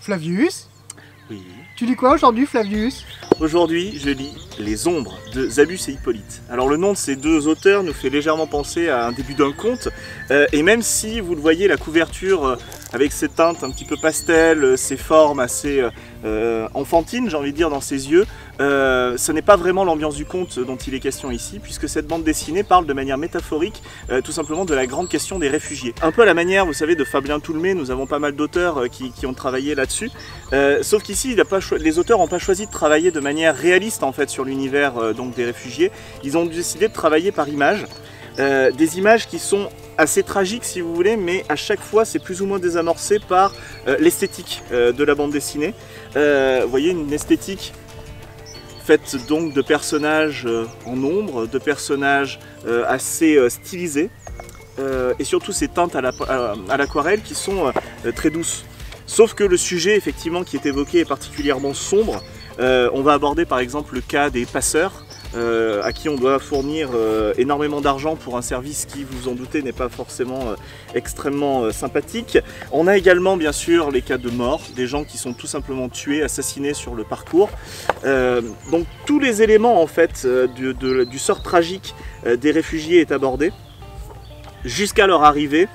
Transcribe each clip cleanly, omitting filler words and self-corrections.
Flavius, Oui. tu lis quoi aujourd'hui, Flavius? Aujourd'hui, je lis Les Ombres de Zabus et Hippolyte. Alors le nom de ces deux auteurs nous fait légèrement penser à un début d'un conte, et même si vous le voyez, la couverture avec ses teintes un petit peu pastel, ses formes assez enfantines, j'ai envie de dire, dans ses yeux, ce n'est pas vraiment l'ambiance du conte dont il est question ici, puisque cette bande dessinée parle de manière métaphorique tout simplement de la grande question des réfugiés. Un peu à la manière, vous savez, de Fabien Toulmé, nous avons pas mal d'auteurs qui ont travaillé là-dessus, sauf qu'ici, les auteurs n'ont pas choisi de travailler de manière réaliste en fait sur l'univers donc des réfugiés. Ils ont décidé de travailler par images, des images qui sont assez tragiques si vous voulez, mais à chaque fois c'est plus ou moins désamorcé par l'esthétique de la bande dessinée. Vous voyez, une esthétique faite donc de personnages en ombre, de personnages assez stylisés, et surtout ces teintes à l'aquarelle qui sont très douces. Sauf que le sujet effectivement qui est évoqué est particulièrement sombre. On va aborder par exemple le cas des passeurs, à qui on doit fournir énormément d'argent pour un service qui, vous en doutez, n'est pas forcément extrêmement sympathique. On a également bien sûr les cas de mort, des gens qui sont tout simplement tués, assassinés sur le parcours. Donc tous les éléments en fait du sort tragique des réfugiés est abordé, jusqu'à leur arrivée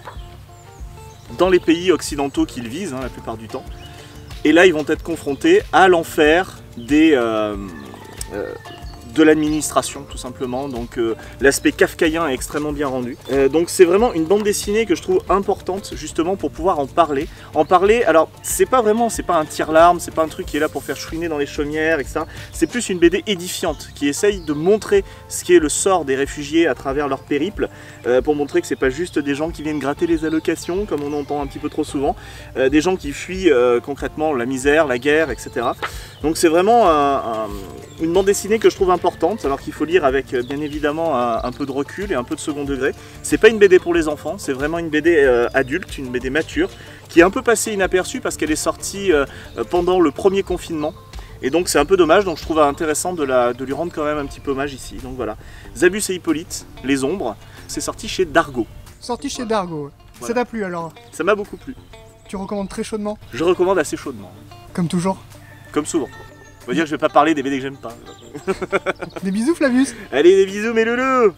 dans les pays occidentaux qu'ils visent, la plupart du temps. Et là, ils vont être confrontés à l'enfer de l'administration, tout simplement. Donc l'aspect kafkaïen est extrêmement bien rendu. Donc c'est vraiment une bande dessinée que je trouve importante, justement, pour pouvoir en parler. Alors, c'est pas un tire-larme, c'est pas un truc qui est là pour faire chouiner dans les chaumières, etc. C'est plus une BD édifiante, qui essaye de montrer ce qui est le sort des réfugiés à travers leur périple, pour montrer que c'est pas juste des gens qui viennent gratter les allocations, comme on entend un petit peu trop souvent, des gens qui fuient concrètement la misère, la guerre, etc. Donc c'est vraiment une bande dessinée que je trouve importante, alors qu'il faut lire avec bien évidemment un peu de recul et un peu de second degré. C'est pas une BD pour les enfants, c'est vraiment une BD adulte, une BD mature, qui est un peu passée inaperçue parce qu'elle est sortie pendant le premier confinement. Et donc c'est un peu dommage, donc je trouve intéressant de lui rendre quand même un petit peu hommage ici. Donc voilà, Zabus et Hippolyte, Les Ombres, c'est sorti chez Dargaud. Sorti chez Dargaud. Voilà. Ça t'a plu alors? Ça m'a beaucoup plu. Tu recommandes très chaudement? Je recommande assez chaudement. Comme toujours. Comme souvent. Faut dire que je vais pas parler des BD que j'aime pas. Des bisous, Flavius. Allez, des bisous mes loulous.